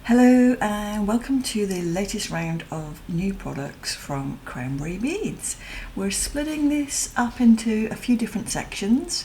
Hello and welcome to the latest round of new products from Cranberry Beads. We're splitting this up into a few different sections.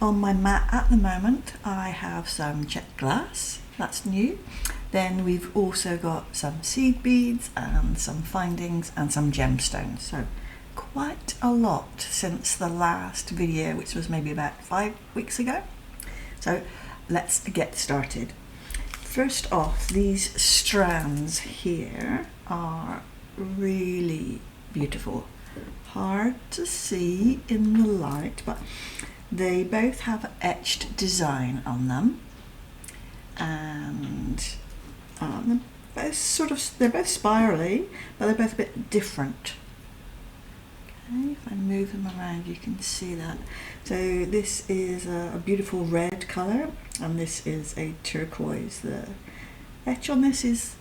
On my mat at the moment I have some Czech glass, that's new. Then we've also got some seed beads and some findings and some gemstones. So quite a lot since the last video, which was maybe about 5 weeks ago. So let's get started. First off, these strands here are really beautiful. Hard to see in the light, but they both have etched design on them, and they're both spirally, but they're both a bit different. Okay, if I move them around, you can see that. So this is a beautiful red colour, and this is a turquoise. The etch on this is,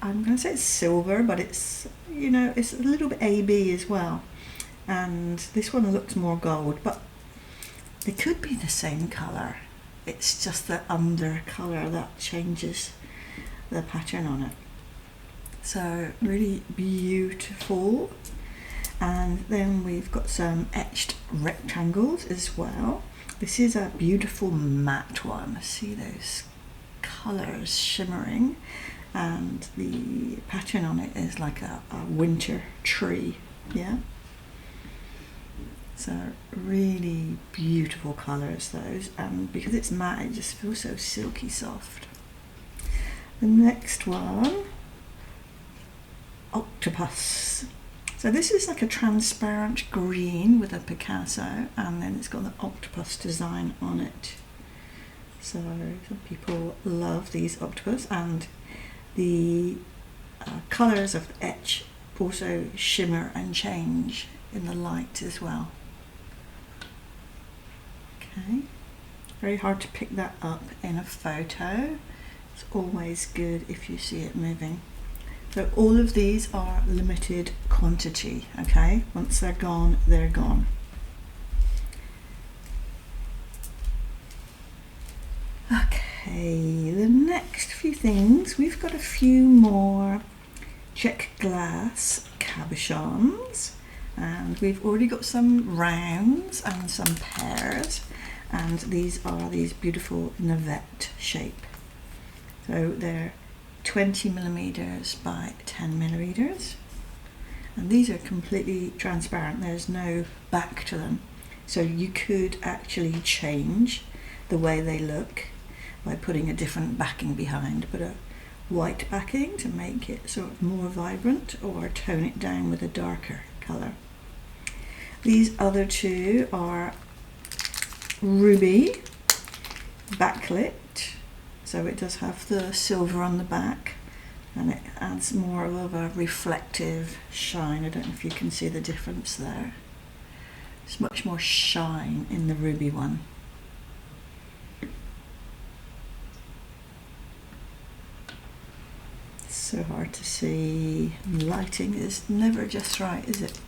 I'm going to say it's silver, but it's, you know, it's a little bit AB as well. And this one looks more gold, but they could be the same colour. It's just the under colour that changes the pattern on it. So really beautiful. And then we've got some etched rectangles as well. This is a beautiful matte one. See those colours shimmering, and the pattern on it is like a winter tree. Yeah, so really beautiful colours those, and because it's matte it just feels so silky soft. The next one, octopus. So this is like a transparent green with a Picasso, and then it's got the octopus design on it. So some people love these octopus, and the colours of the etch also shimmer and change in the light as well. Okay, very hard to pick that up in a photo. It's always good if you see it moving. So all of these are limited quantity, okay? Once they're gone, they're gone. Okay, the next few things, we've got a few more Czech Glass Cabochons, and we've already got some rounds and some pairs, and these are these beautiful navette shape. So they're 20 millimeters by 10 millimeters, and these are completely transparent. There's no back to them, so you could actually change the way they look by putting a different backing behind. Put a white backing to make it sort of more vibrant, or tone it down with a darker color. These other two are ruby backlit. So it does have the silver on the back, and it adds more of a reflective shine. I don't know if you can see the difference there. It's much more shine in the ruby one. It's so hard to see. Lighting is never just right, is it?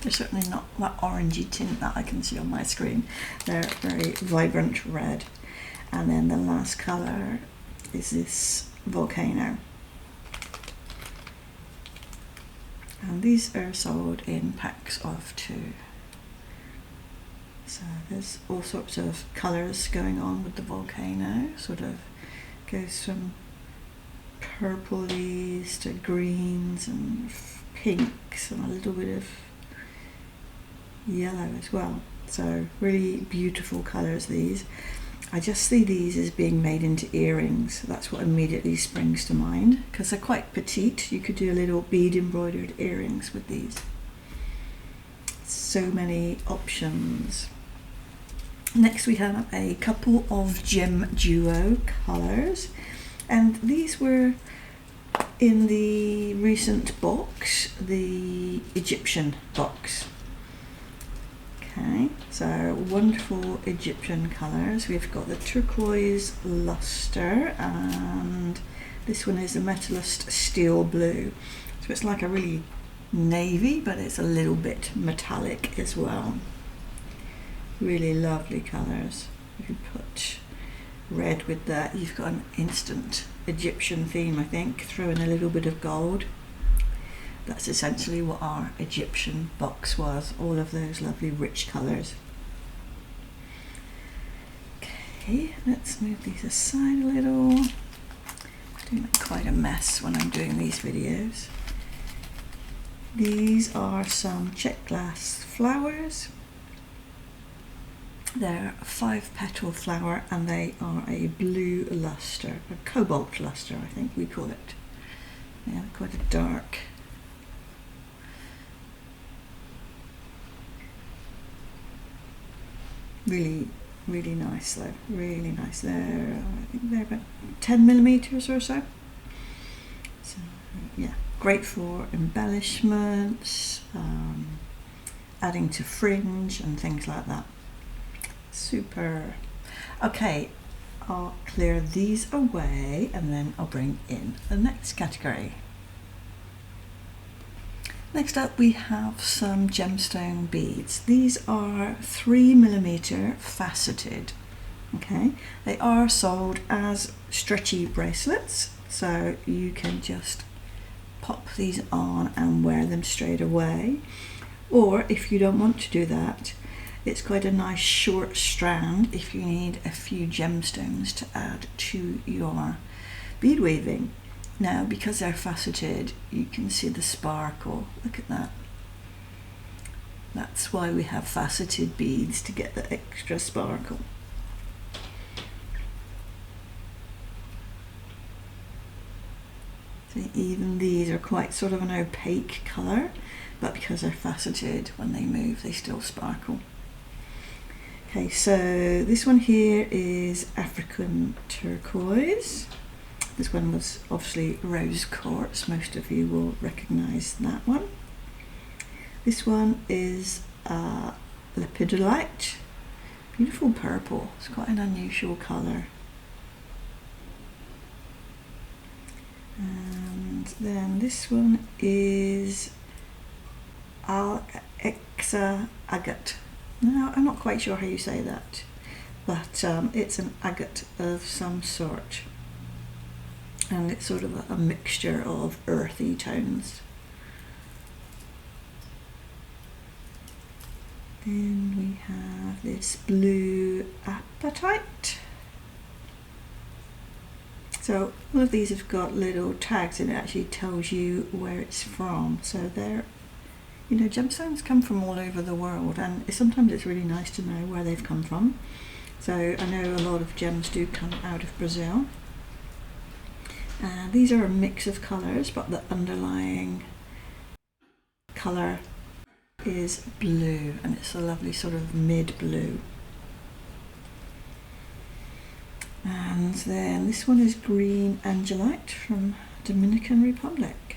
They're certainly not that orangey tint that I can see on my screen. They're very vibrant red. And then the last colour is this volcano. And these are sold in packs of 2. So there's all sorts of colours going on with the volcano. Sort of goes from purplies to greens and pinks and a little bit of yellow as well. So really beautiful colours these. I just see these as being made into earrings. That's what immediately springs to mind, because they're quite petite. You could do a little bead embroidered earrings with these. So many options. Next we have a couple of gem duo colours, and these were in the recent box, the Egyptian box. Okay, so wonderful Egyptian colours. We've got the turquoise luster, and this one is a metallist steel blue. So it's like a really navy, but it's a little bit metallic as well. Really lovely colours. You can put red with that, you've got an instant Egyptian theme, I think. Throw in a little bit of gold. That's essentially what our Egyptian box was, all of those lovely rich colours. Okay, let's move these aside a little. Doing quite a mess when I'm doing these videos. These are some Czech glass flowers. They're a 5-petal flower and they are a blue luster, a cobalt luster I think we call it. Yeah, quite a dark. Really, really nice though, really nice. I think they're about 10mm or so. So yeah, great for embellishments, adding to fringe and things like that. Super. Okay, I'll clear these away and then I'll bring in the next category. Next up we have some gemstone beads. These are 3mm faceted. Okay, they are sold as stretchy bracelets, so you can just pop these on and wear them straight away. Or if you don't want to do that, it's quite a nice short strand if you need a few gemstones to add to your bead weaving. Now, because they're faceted, you can see the sparkle. Look at that. That's why we have faceted beads, to get the extra sparkle. So even these are quite sort of an opaque colour, but because they're faceted, when they move, they still sparkle. Okay, so this one here is African turquoise. This one was obviously rose quartz. Most of you will recognise that one. This one is lepidolite. Beautiful purple. It's quite an unusual colour. And then this one is Etched agate. Now, I'm not quite sure how you say that, but it's an agate of some sort. And it's sort of a mixture of earthy tones. Then we have this blue apatite. So all of these have got little tags and it actually tells you where it's from. So they're, you know, gemstones come from all over the world, and sometimes it's really nice to know where they've come from. So I know a lot of gems do come out of Brazil. These are a mix of colours, but the underlying colour is blue, and it's a lovely sort of mid-blue. And then this one is green angelite from Dominican Republic.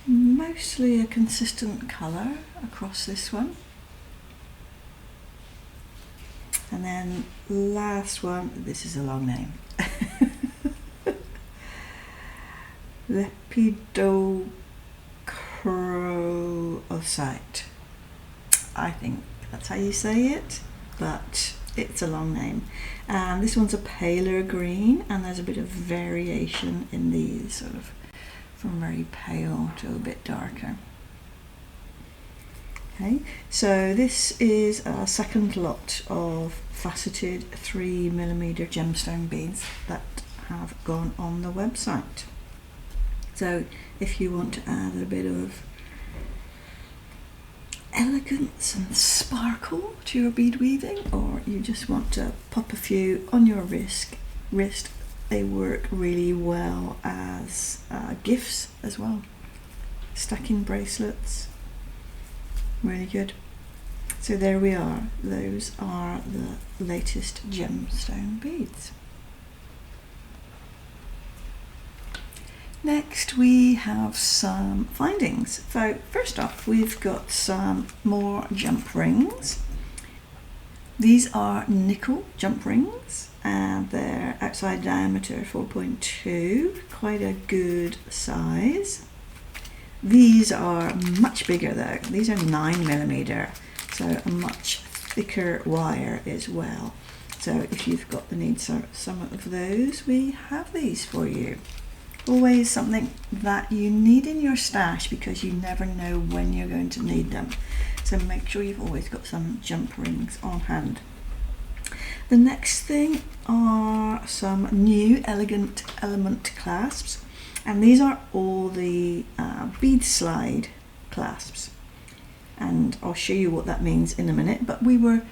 Mostly a consistent colour across this one. And then last one, this is a long name. Lepidochrosite. I think that's how you say it, but it's a long name. And this one's a paler green, and there's a bit of variation in these, sort of from very pale to a bit darker. Okay, so this is a second lot of faceted 3mm gemstone beads that have gone on the website. So if you want to add a bit of elegance and sparkle to your bead weaving, or you just want to pop a few on your wrist, they work really well as gifts as well. Stacking bracelets, really good. So there we are, those are the latest gemstone beads. Next we have some findings. So first off, we've got some more jump rings. These are nickel jump rings, and they're outside diameter 4.2, quite a good size. These are much bigger though. These are 9mm, so a much thicker wire as well. So if you've got the need for some of those, we have these for you. Always something that you need in your stash because you never know when you're going to need them. So make sure you've always got some jump rings on hand. The next thing are some new elegant element clasps, and these are all the bead slide clasps, and I'll show you what that means in a minute. But we were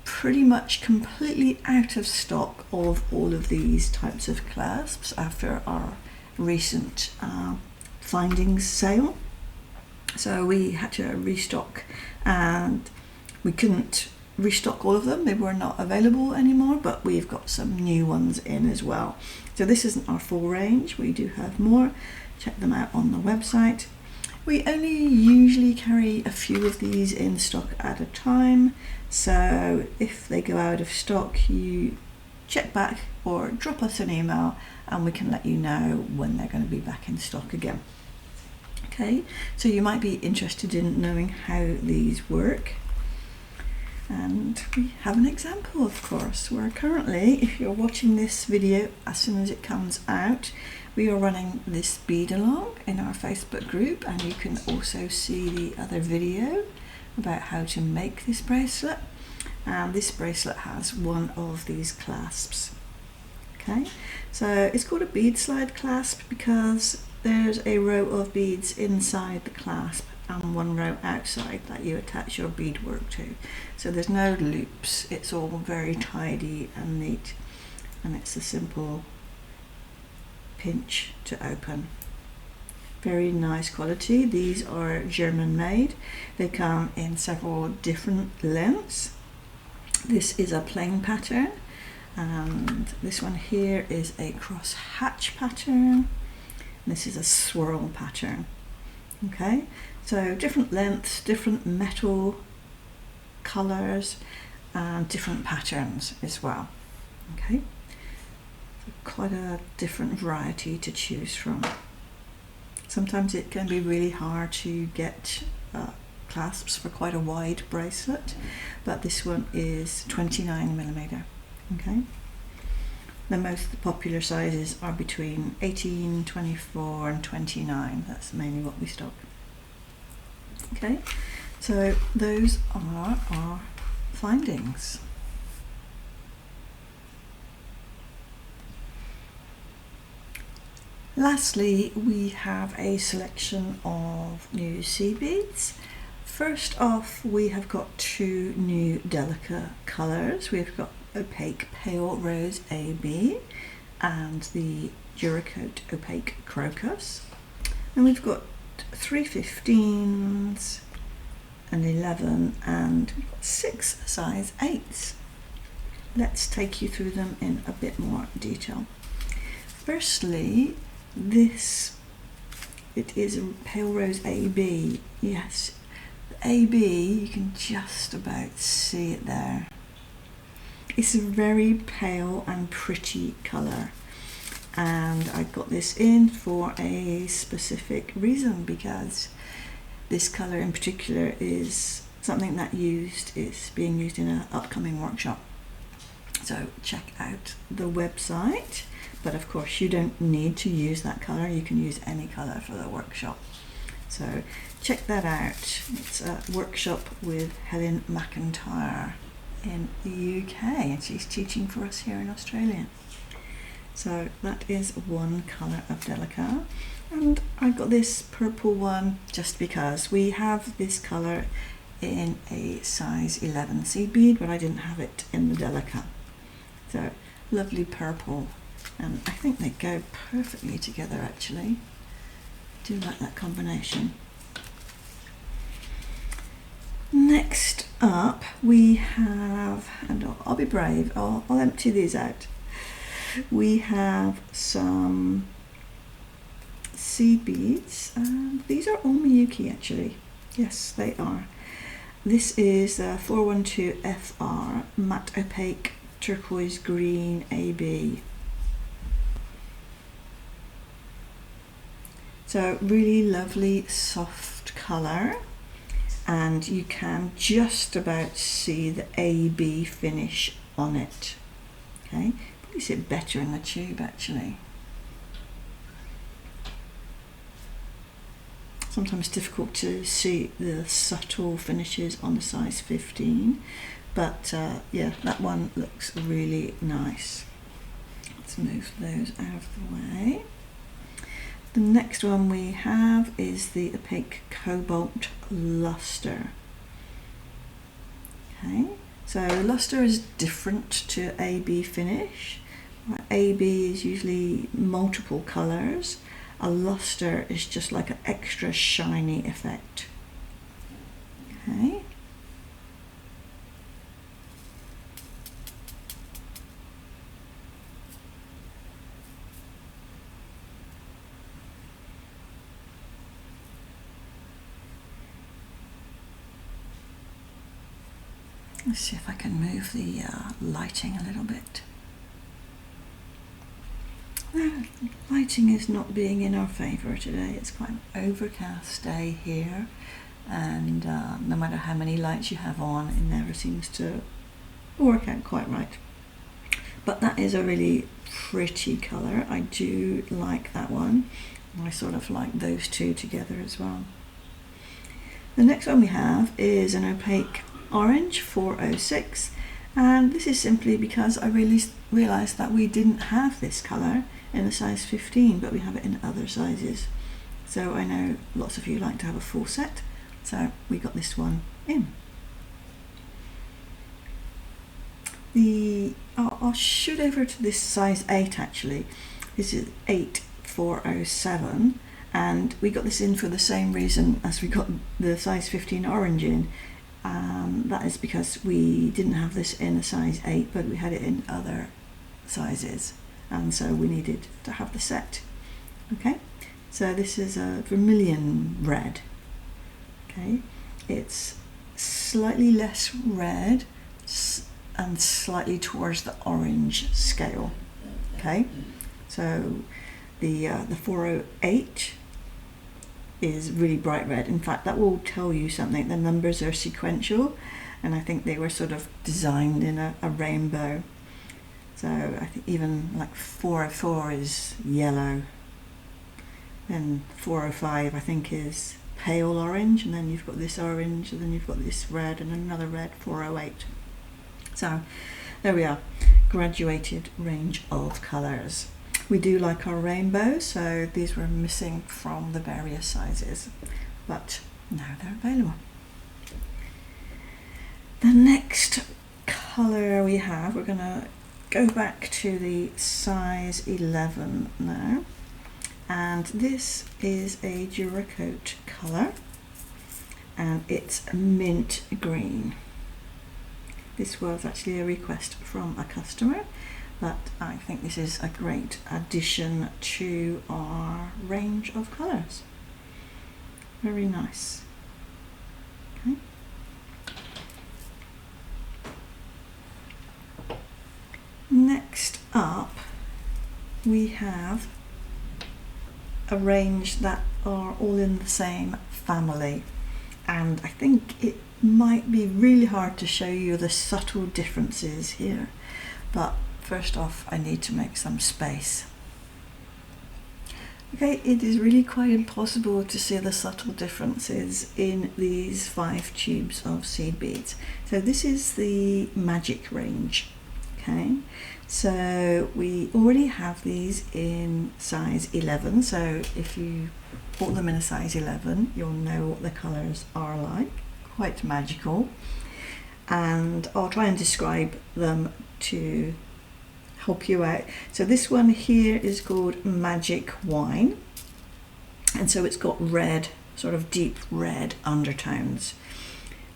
pretty much completely out of stock of all of these types of clasps after our recent findings sale, so we had to restock, and we couldn't restock all of them. They were not available anymore, but we've got some new ones in as well. So this isn't our full range, we do have more. Check them out on the website. We only usually carry a few of these in stock at a time, so if they go out of stock, you check back or drop us an email and we can let you know when they're going to be back in stock again. Okay, so you might be interested in knowing how these work, and we have an example, of course. We're currently, if you're watching this video as soon as it comes out, we are running this bead along in our Facebook group, and you can also see the other video about how to make this bracelet. And this bracelet has one of these clasps. Okay, so it's called a bead slide clasp because there's a row of beads inside the clasp and one row outside that you attach your beadwork to. So there's no loops, it's all very tidy and neat, and it's a simple pinch to open. Very nice quality. These are German made. They come in several different lengths. This is a plain pattern, and this one here is a cross hatch pattern. This is a swirl pattern. Okay, so different lengths, different metal colors, and different patterns as well. Okay, so quite a different variety to choose from. Sometimes it can be really hard to get clasps for quite a wide bracelet, but this one is 29mm. Okay, the most popular sizes are between 18, 24 and 29. That's mainly what we stock. Okay, so those are our findings. Lastly, we have a selection of new sea beads. First off, we have got two new Delica colours. We've got Opaque Pale Rose AB and the Duracoat Opaque Crocus. And we've got 3 15s, an 11 and 6 size 8s. Let's take you through them in a bit more detail. Firstly, it is a Pale Rose AB. Yes, the AB, you can just about see it there. It's a very pale and pretty colour, and I got this in for a specific reason, because this colour in particular is something that is being used in an upcoming workshop. So check out the website, but of course you don't need to use that colour, you can use any colour for the workshop. So check that out. It's a workshop with Helen McIntyre in the UK, and she's teaching for us here in Australia. So that is one colour of Delica, and I got this purple one just because we have this colour in a size 11 seed bead, but I didn't have it in the Delica. So lovely purple, and I think they go perfectly together actually. I do like that combination. Next up we have, and I'll be brave, I'll empty these out. We have some seed beads, and these are all Miyuki actually. Yes, they are. This is a 412 FR Matte Opaque Turquoise Green AB. So really lovely soft colour, and you can just about see the AB finish on it. Okay, probably sit better in the tube actually. Sometimes difficult to see the subtle finishes on the size 15, but yeah, that one looks really nice. Let's move those out of the way. The next one we have is the Opaque Cobalt Luster. Okay, so luster is different to AB finish. AB is usually multiple colours. A luster is just like an extra shiny effect. Okay. Let's see if I can move the lighting a little bit. Lighting is not being in our favour today. It's quite an overcast day here, and no matter how many lights you have on, it never seems to work out quite right. But that is a really pretty colour. I do like that one. I sort of like those two together as well. The next one we have is an opaque orange 406, and this is simply because I really realised that we didn't have this colour in a size 15, but we have it in other sizes. So I know lots of you like to have a full set, so we got this one in. I'll shoot over to this size 8 actually. This is 8407, and we got this in for the same reason as we got the size 15 orange in. That is because we didn't have this in a size 8, but we had it in other sizes, and so we needed to have the set. Okay, so this is a vermilion red. Okay, it's slightly less red and slightly towards the orange scale. Okay, so the 408 is really bright red. In fact, that will tell you something. The numbers are sequential, and I think they were sort of designed in a rainbow. So I think even like 404 is yellow, then 405 I think is pale orange, and then you've got this orange, and then you've got this red, and another red, 408. So there we are, graduated range of colours. We do like our rainbow, so these were missing from the various sizes, but now they're available. The next colour we have, we're going to go back to the size 11 now, and this is a Duracoat colour, and it's mint green. This was actually a request from a customer, but I think this is a great addition to our range of colours. Very nice. Okay. Next up, we have a range that are all in the same family, and I think it might be really hard to show you the subtle differences here, but first off I need to make some space. Okay, it is really quite impossible to see the subtle differences in these 5 tubes of seed beads. So this is the Magic range. Okay, so we already have these in size 11, so if you bought them in a size 11 you'll know what the colours are like. Quite magical, and I'll try and describe them to help you out. So this one here is called Magic Wine, and so it's got red, sort of deep red undertones,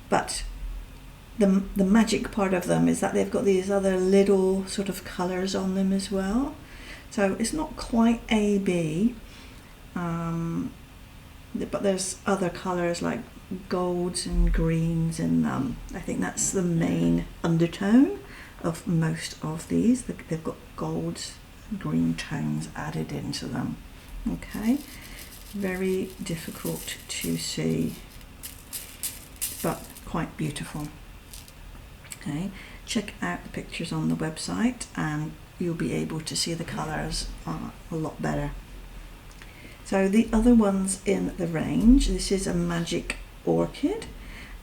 but the magic part of them is that they've got these other little sort of colours on them as well. So it's not quite AB, but there's other colours like golds and greens in them. I think that's the main undertone of most of these. They've got golds and green tones added into them. Okay, very difficult to see, but quite beautiful. Okay, check out the pictures on the website and you'll be able to see the colours a lot better. So the other ones in the range, this is a Magic Orchid,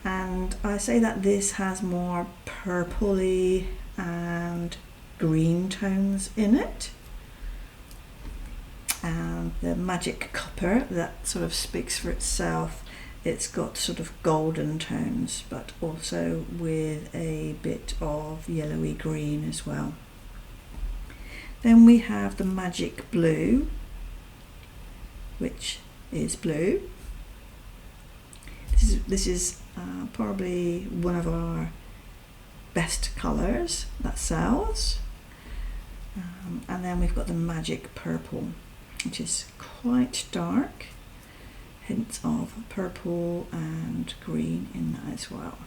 and I say that this has more purpley and green tones in it. And the Magic Copper, that sort of speaks for itself. It's got sort of golden tones, but also with a bit of yellowy green as well. Then we have the Magic Blue, which is blue. This is probably one of our best colours that sells. And then we've got the Magic Purple, which is quite dark, hints of purple and green in that as well.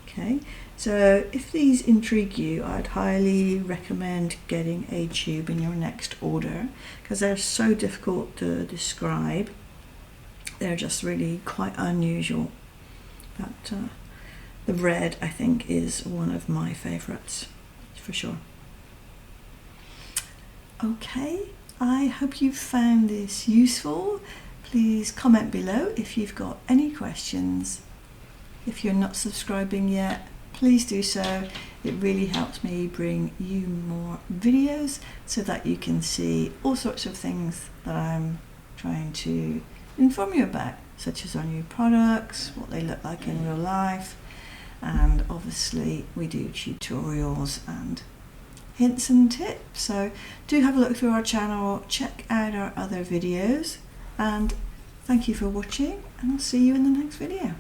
Okay, so if these intrigue you, I'd highly recommend getting a tube in your next order, because they're so difficult to describe. They're just really quite unusual. But the red, I think, is one of my favourites for sure. Okay, I hope you found this useful. Please comment below if you've got any questions. If you're not subscribing yet, please do so. It really helps me bring you more videos so that you can see all sorts of things that I'm trying to inform you about, such as our new products, what they look like in real life, and obviously we do tutorials and hints and tips. So do have a look through our channel, check out our other videos, and thank you for watching, and I'll see you in the next video.